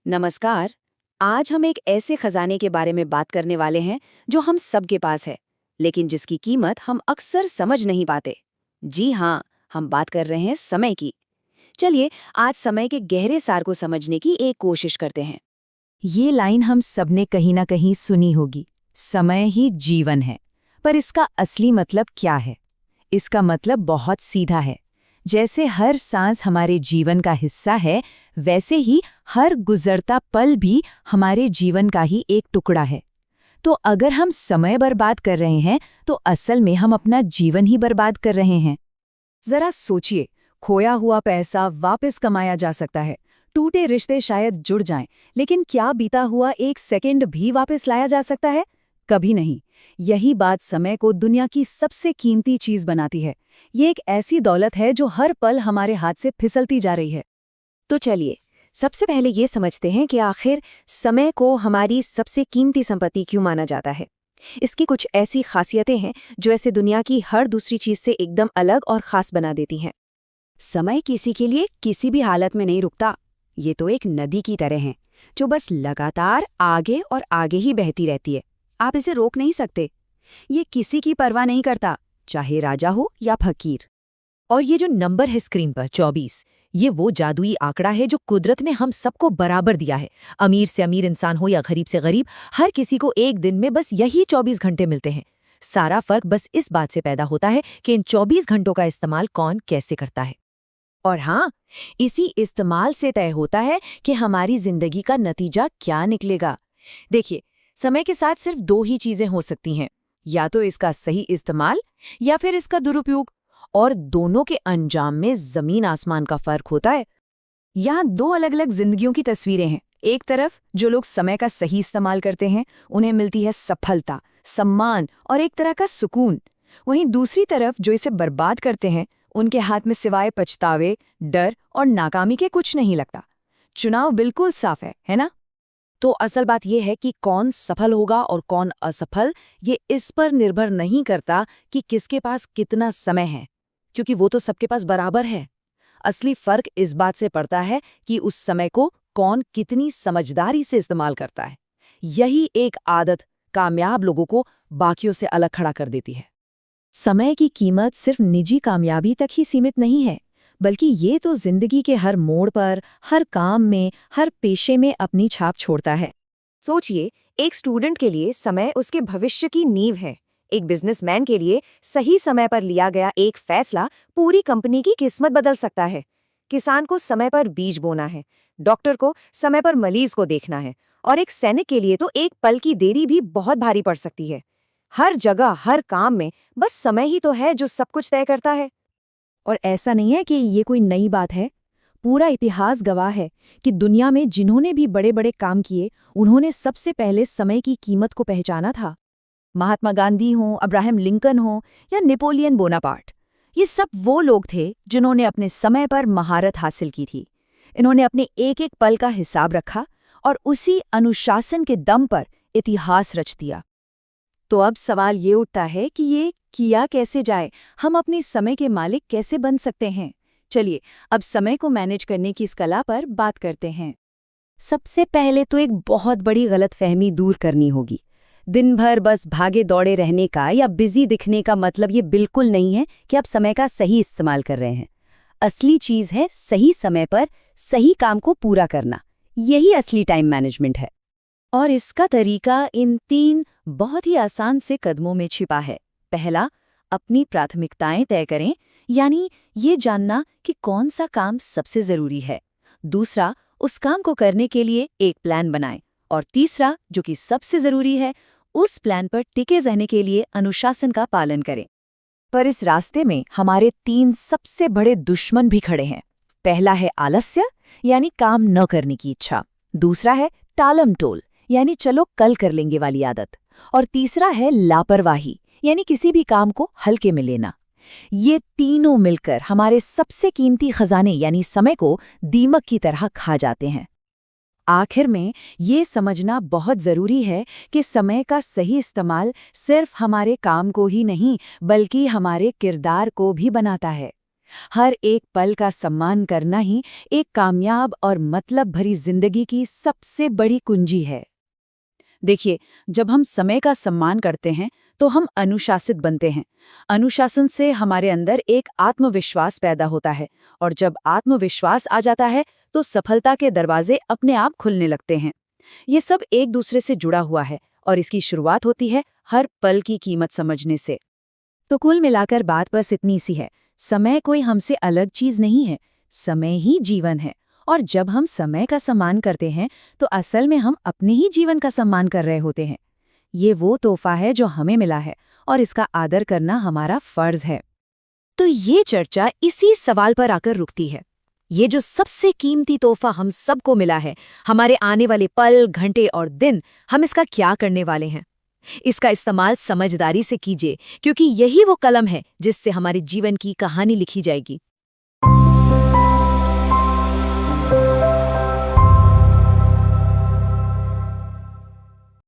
नमस्कार। आज हम एक ऐसे खजाने के बारे में बात करने वाले हैं जो हम सबके पास है, लेकिन जिसकी कीमत हम अक्सर समझ नहीं पाते। जी हाँ, हम बात कर रहे हैं समय की। चलिए, आज समय के गहरे सार को समझने की एक कोशिश करते हैं। ये लाइन हम सबने कहीं ना कहीं सुनी होगी, समय ही जीवन है। पर इसका असली मतलब क्या है? इसका मतलब बहुत सीधा है। जैसे हर सांस हमारे जीवन का हिस्सा है, वैसे ही हर गुजरता पल भी हमारे जीवन का ही एक टुकड़ा है। तो अगर हम समय बर्बाद कर रहे हैं, तो असल में हम अपना जीवन ही बर्बाद कर रहे हैं। जरा सोचिए, खोया हुआ पैसा वापस कमाया जा सकता है, टूटे रिश्ते शायद जुड़ जाएं, लेकिन क्या बीता हुआ एक सेकंड भी वापस लाया जा सकता है? कभी नहीं। यही बात समय को दुनिया की सबसे कीमती चीज बनाती है। ये एक ऐसी दौलत है जो हर पल हमारे हाथ से फिसलती जा रही है। तो चलिए, सबसे पहले ये समझते हैं कि आखिर समय को हमारी सबसे कीमती संपत्ति क्यों माना जाता है। इसकी कुछ ऐसी खासियतें हैं जो ऐसे दुनिया की हर दूसरी चीज से एकदम अलग और खास बना देती हैं। समय किसी के लिए किसी भी हालत में नहीं रुकता। ये तो एक नदी की तरह है जो बस लगातार आगे और आगे ही बहती रहती है। आप इसे रोक नहीं सकते। ये किसी की परवाह नहीं करता, चाहे राजा हो या फकीर। और ये जो नंबर है स्क्रीन पर 24, ये वो जादुई आंकड़ा है जो कुदरत ने हम सबको बराबर दिया है। अमीर से अमीर इंसान हो या गरीब से गरीब, हर किसी को एक दिन में बस यही 24 घंटे मिलते हैं। सारा फर्क बस इस बात से पैदा होता है कि इन 24 घंटों का इस्तेमाल कौन कैसे करता है। और हाँ, इसी इस्तेमाल से तय होता है कि हमारी जिंदगी का नतीजा क्या निकलेगा। देखिए, समय के साथ सिर्फ दो ही चीजें हो सकती हैं, या तो इसका सही इस्तेमाल या फिर इसका दुरुपयोग। और दोनों के अंजाम में जमीन आसमान का फर्क होता है। यहाँ दो अलग अलग जिंदगियों की तस्वीरें हैं। एक तरफ जो लोग समय का सही इस्तेमाल करते हैं, उन्हें मिलती है सफलता, सम्मान और एक तरह का सुकून। वहीं दूसरी तरफ जो इसे बर्बाद करते हैं, उनके हाथ में सिवाय पछतावे, डर और नाकामी के कुछ नहीं लगता। चुनाव बिल्कुल साफ है ना? तो असल बात यह है कि कौन सफल होगा और कौन असफल, ये इस पर निर्भर नहीं करता कि किसके पास कितना समय है, क्योंकि वो तो सबके पास बराबर है। असली फर्क इस बात से पड़ता है कि उस समय को कौन कितनी समझदारी से इस्तेमाल करता है। यही एक आदत कामयाब लोगों को बाकियों से अलग खड़ा कर देती है। समय की कीमत सिर्फ निजी कामयाबी तक ही सीमित नहीं है, बल्कि ये तो जिंदगी के हर मोड़ पर, हर काम में, हर पेशे में अपनी छाप छोड़ता है। सोचिए, एक स्टूडेंट के लिए समय उसके भविष्य की नींव है। एक बिजनेसमैन के लिए सही समय पर लिया गया एक फैसला पूरी कंपनी की किस्मत बदल सकता है। किसान को समय पर बीज बोना है, डॉक्टर को समय पर मरीज को देखना है, और एक सैनिक के लिए तो एक पल की देरी भी बहुत भारी पड़ सकती है। हर जगह, हर काम में बस समय ही तो है जो सब कुछ तय करता है। और ऐसा नहीं है कि ये कोई नई बात है। पूरा इतिहास गवाह है कि दुनिया में जिन्होंने भी बड़े बड़े काम किए, उन्होंने सबसे पहले समय की कीमत को पहचाना था। महात्मा गांधी हों, अब्राहम लिंकन हों या नेपोलियन बोनापार्ट, ये सब वो लोग थे जिन्होंने अपने समय पर महारत हासिल की थी। इन्होंने अपने एक एक पल का हिसाब रखा और उसी अनुशासन के दम पर इतिहास रच दिया। तो अब सवाल ये उठता है कि ये किया कैसे जाए? हम अपने समय के मालिक कैसे बन सकते हैं? चलिए, अब समय को मैनेज करने की इस कला पर बात करते हैं। सबसे पहले तो एक बहुत बड़ी गलतफहमी दूर करनी होगी। दिन भर बस भागे दौड़े रहने का या बिजी दिखने का मतलब ये बिल्कुल नहीं है कि आप समय का सही इस्तेमाल कर रहे हैं। असली चीज है सही समय पर सही काम को पूरा करना। यही असली टाइम मैनेजमेंट है। और इसका तरीका इन 3 बहुत ही आसान से कदमों में छिपा है। पहला, अपनी प्राथमिकताएं तय करें, यानी ये जानना कि कौन सा काम सबसे जरूरी है। दूसरा, उस काम को करने के लिए एक प्लान बनाएं। और तीसरा, जो कि सबसे जरूरी है, उस प्लान पर टिके रहने के लिए अनुशासन का पालन करें। पर इस रास्ते में हमारे 3 सबसे बड़े दुश्मन भी खड़े हैं। पहला है आलस्य, यानी काम न करने की इच्छा। दूसरा है टालम टोल, यानी चलो कल कर लेंगे वाली आदत। और तीसरा है लापरवाही, यानी किसी भी काम को हल्के में लेना। ये तीनों मिलकर हमारे सबसे कीमती खजाने यानी समय को दीमक की तरह खा जाते हैं। आखिर में ये समझना बहुत जरूरी है कि समय का सही इस्तेमाल सिर्फ हमारे काम को ही नहीं, बल्कि हमारे किरदार को भी बनाता है। हर एक पल का सम्मान करना ही एक कामयाब और मतलब भरी जिंदगी की सबसे बड़ी कुंजी है। देखिए, जब हम समय का सम्मान करते हैं तो हम अनुशासित बनते हैं। अनुशासन से हमारे अंदर एक आत्मविश्वास पैदा होता है, और जब आत्मविश्वास आ जाता है तो सफलता के दरवाजे अपने आप खुलने लगते हैं। ये सब एक दूसरे से जुड़ा हुआ है, और इसकी शुरुआत होती है हर पल की कीमत समझने से। तो कुल मिलाकर बात बस इतनी सी है, समय कोई हमसे अलग चीज नहीं है, समय ही जीवन है। और जब हम समय का सम्मान करते हैं तो असल में हम अपने ही जीवन का सम्मान कर रहे होते हैं। ये वो तोहफा है जो हमें मिला है, और इसका आदर करना हमारा फर्ज है। तो ये चर्चा इसी सवाल पर आकर रुकती है। ये जो सबसे कीमती तोहफा हम सबको मिला है, हमारे आने वाले पल, घंटे और दिन, हम इसका क्या करने वाले हैं? इसका इस्तेमाल समझदारी से कीजिए, क्योंकि यही वो कलम है जिससे हमारे जीवन की कहानी लिखी जाएगी।